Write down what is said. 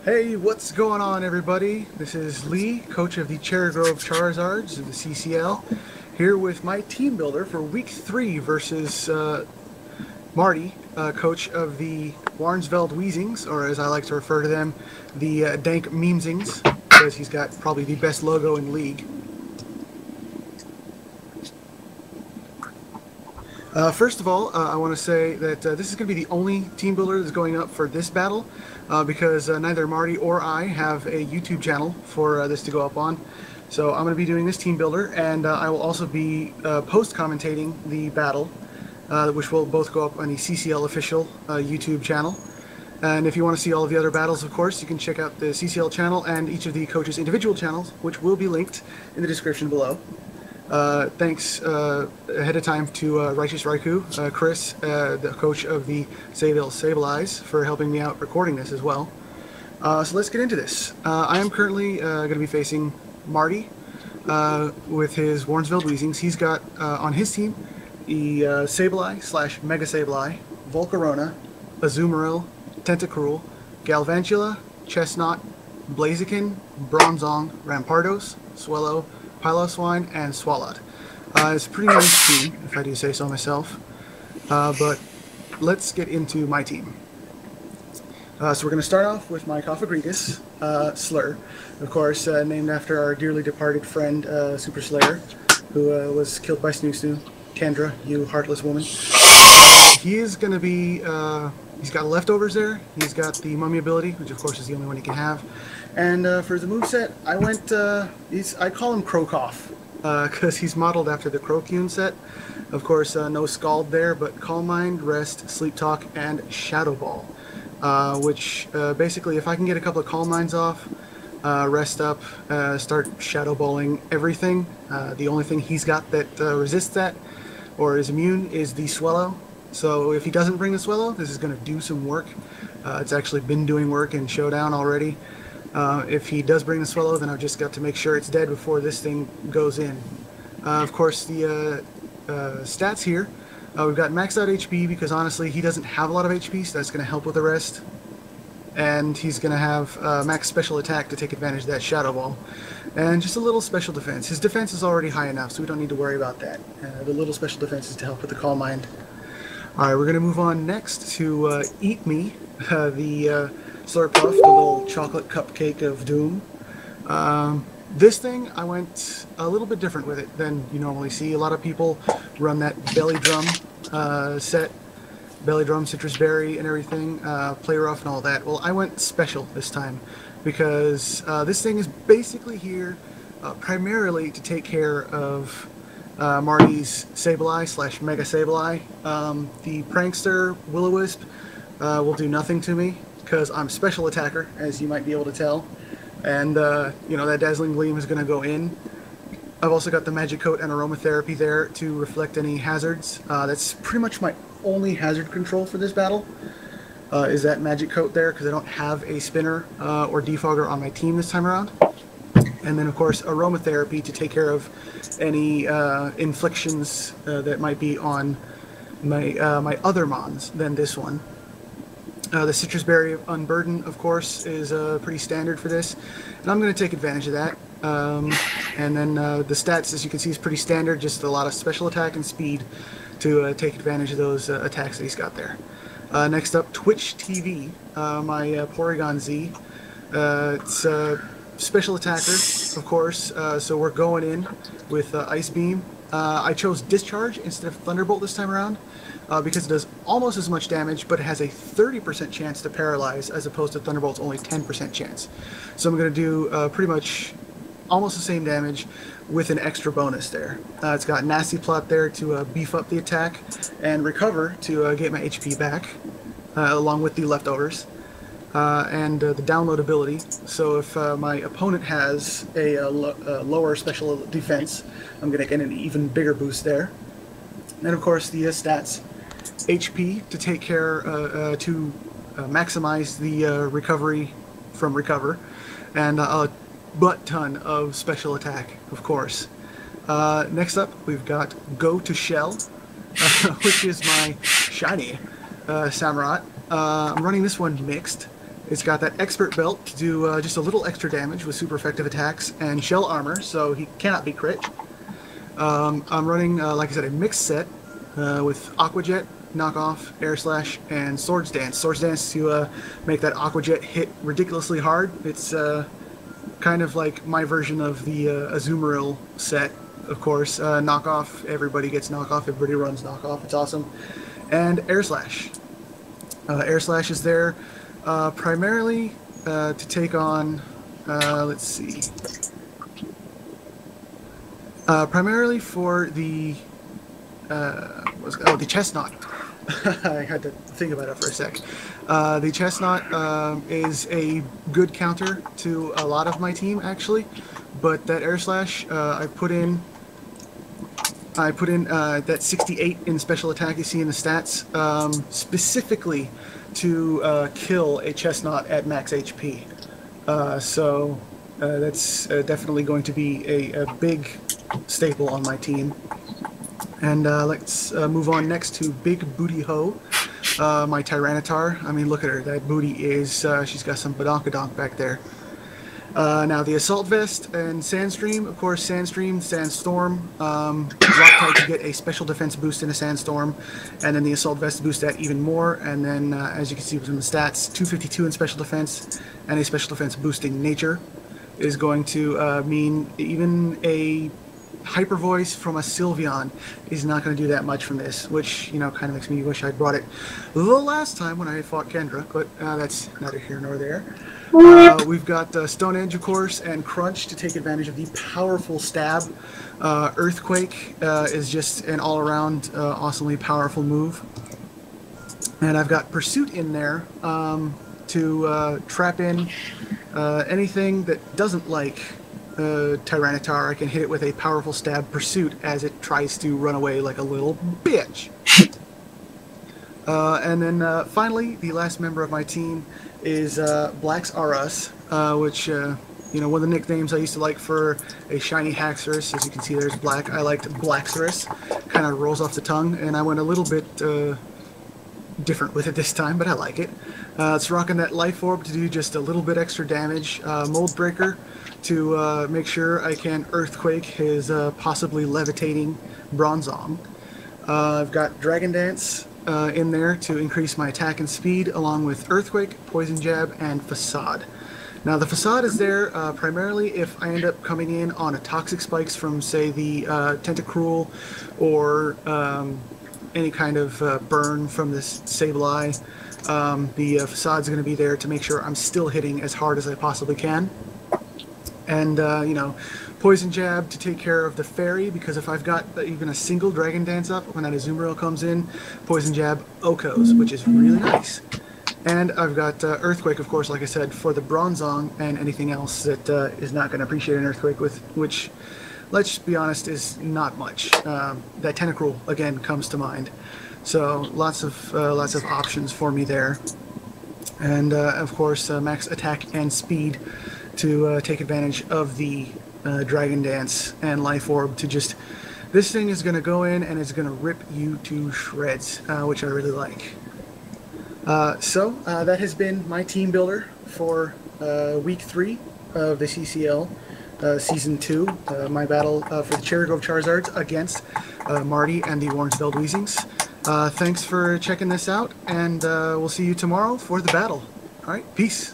Hey, what's going on, everybody? This is Lee, coach of the Cherrygrove Charizards of the CCL, here with my team builder for week 3 versus Marty, coach of the Warnsveld Weezings, or as I like to refer to them, the Dank Memesings, because he's got probably the best logo in league. First of all, I want to say that this is going to be the only team builder that's going up for this battle, because neither Marty or I have a YouTube channel for this to go up on. So I'm going to be doing this team builder, and I will also be post-commentating the battle, which will both go up on the CCL official YouTube channel. And if you want to see all of the other battles, of course, you can check out the CCL channel and each of the coaches' individual channels, which will be linked in the description below. Thanks ahead of time to Righteous Raikou, Chris, the coach of the Sableize, for helping me out recording this as well. So let's get into this. I am currently going to be facing Marty with his Warnsveld Weezings. He's got on his team the Sableye / Mega Sableye, Volcarona, Azumarill, Tentacruel, Galvantula, Chestnut, Blaziken, Bronzong, Rampardos, Swellow, Piloswine, and Swalot. It's a pretty nice team, if I do say so myself. But let's get into my team. So we're going to start off with my Cofagrigus, Slur, of course, named after our dearly departed friend, Super Slayer, who was killed by Snoo Snoo. Kendra, you heartless woman. He is going to be, he's got leftovers there. He's got the Mummy ability, which of course is the only one he can have. And for the moveset, I went, I call him Krokoff, because he's modeled after the Crocune set. Of course, no Scald there, but Calm Mind, Rest, Sleep Talk, and Shadow Ball. Which, basically, if I can get a couple of Calm Minds off, rest up, start Shadow Balling everything, the only thing he's got that resists that, or is immune, is the Swellow. So if he doesn't bring the Swellow, this is going to do some work. It's actually been doing work in Showdown already. If he does bring the Swellow, then I've just got to make sure it's dead before this thing goes in. Of course, the stats here, we've got maxed out HP, because honestly he doesn't have a lot of HP, so that's going to help with the rest. And he's going to have max special attack to take advantage of that Shadow Ball. And just a little special defense. His defense is already high enough, so we don't need to worry about that. The little special defense is to help with the Calm Mind. Alright, we're going to move on next to Eat Me, the Slurpuff, the little chocolate cupcake of doom. This thing, I went a little bit different with it than you normally see. A lot of people run that Belly Drum set, Belly Drum, Citrus Berry, and everything, Play Rough and all that. Well, I went special this time, because this thing is basically here primarily to take care of Marty's Sableye / Mega Sableye. The Prankster Will-O-Wisp will do nothing to me, because I'm special attacker, as you might be able to tell. And, you know, that Dazzling Gleam is going to go in. I've also got the Magic Coat and Aromatherapy there to reflect any hazards. That's pretty much my only hazard control for this battle, is that Magic Coat there, because I don't have a Spinner or Defogger on my team this time around. And then, of course, Aromatherapy to take care of any inflictions that might be on my, my other Mons than this one. The Citrus Berry Unburden, of course, is pretty standard for this, and I'm going to take advantage of that. And then the stats, as you can see, is pretty standard, just a lot of special attack and speed to take advantage of those attacks that he's got there. Next up, Twitch TV, my Porygon Z. It's special attacker, of course, so we're going in with Ice Beam. I chose Discharge instead of Thunderbolt this time around, because it does almost as much damage, but it has a 30% chance to paralyze, as opposed to Thunderbolt's only 10% chance. So I'm going to do pretty much almost the same damage with an extra bonus there. It's got Nasty Plot there to beef up the attack, and Recover to get my HP back, along with the leftovers. And the download ability, so if my opponent has a lower special defense, I'm going to get an even bigger boost there. And of course the stats, HP to take care, to maximize the recovery from Recover, and a butt ton of special attack, of course. Next up, we've got Go to Shell, which is my shiny Samurott. I'm running this one mixed. It's got that expert belt to do just a little extra damage with super effective attacks and shell armor, so he cannot be crit. I'm running, like I said, a mixed set with Aqua Jet, Knockoff, Air Slash, and Swords Dance. Swords Dance to make that Aqua Jet hit ridiculously hard. It's kind of like my version of the Azumarill set, of course. Knockoff, everybody gets Knockoff, everybody runs Knockoff, it's awesome. And Air Slash. Air Slash is there primarily to take on, let's see, primarily for the, the Chestnut. I had to think about it for a sec. The Chestnut is a good counter to a lot of my team, actually, but that Air Slash, I put in that 68 in special attack you see in the stats, specifically to kill a Chestnut at max HP. So that's definitely going to be a big staple on my team. And let's move on next to Big Booty Ho, my Tyranitar. I mean, look at her. That booty is, she's got some badonkadonk back there. Now, the Assault Vest and Sandstream. Of course, Sandstream, Sandstorm. Loctite to get a special defense boost in a Sandstorm. And then the Assault Vest boosts that even more. And then, as you can see from the stats, 252 in special defense and a special defense boosting nature is going to mean even a Hyper Voice from a Sylveon is not going to do that much from this, which, you know, kind of makes me wish I'd brought it the last time when I fought Kendra, but that's neither here nor there. We've got Stone Edge, of course, and Crunch to take advantage of the powerful stab. Earthquake is just an all-around awesomely powerful move. And I've got Pursuit in there to trap in anything that doesn't like Tyranitar. I can hit it with a powerful stab Pursuit as it tries to run away like a little bitch. And then finally, the last member of my team is Blacks R Us, which, you know, one of the nicknames I used to like for a shiny Haxorus. As you can see, there's Black. I liked Blaxorus. Kind of rolls off the tongue, and I went a little bit different with it this time, but I like it. It's rocking that Life Orb to do just a little bit extra damage. Mold Breaker to make sure I can Earthquake his possibly levitating Bronzong. I've got Dragon Dance in there to increase my attack and speed, along with Earthquake, Poison Jab, and Facade. Now, the Facade is there primarily if I end up coming in on a Toxic Spikes from, say, the Tentacruel, or any kind of burn from this Sableye. The Facade's going to be there to make sure I'm still hitting as hard as I possibly can. And, you know, Poison Jab to take care of the Fairy, because if I've got even a single Dragon Dance up, when that Azumarill comes in, Poison Jab Okos, which is really nice. And I've got Earthquake, of course, like I said, for the Bronzong and anything else that is not going to appreciate an Earthquake, with which, let's be honest, is not much. That Tentacruel, again, comes to mind. So lots of options for me there. And, of course, max attack and speed to take advantage of the Dragon Dance and Life Orb to just... This thing is going to go in and it's going to rip you to shreds, which I really like. So that has been my team builder for week 3 of the CCL Season 2. My battle for the Cherrygrove Charizards against Marty and the Warnsveld Weezings. Thanks for checking this out, and we'll see you tomorrow for the battle. Alright, peace.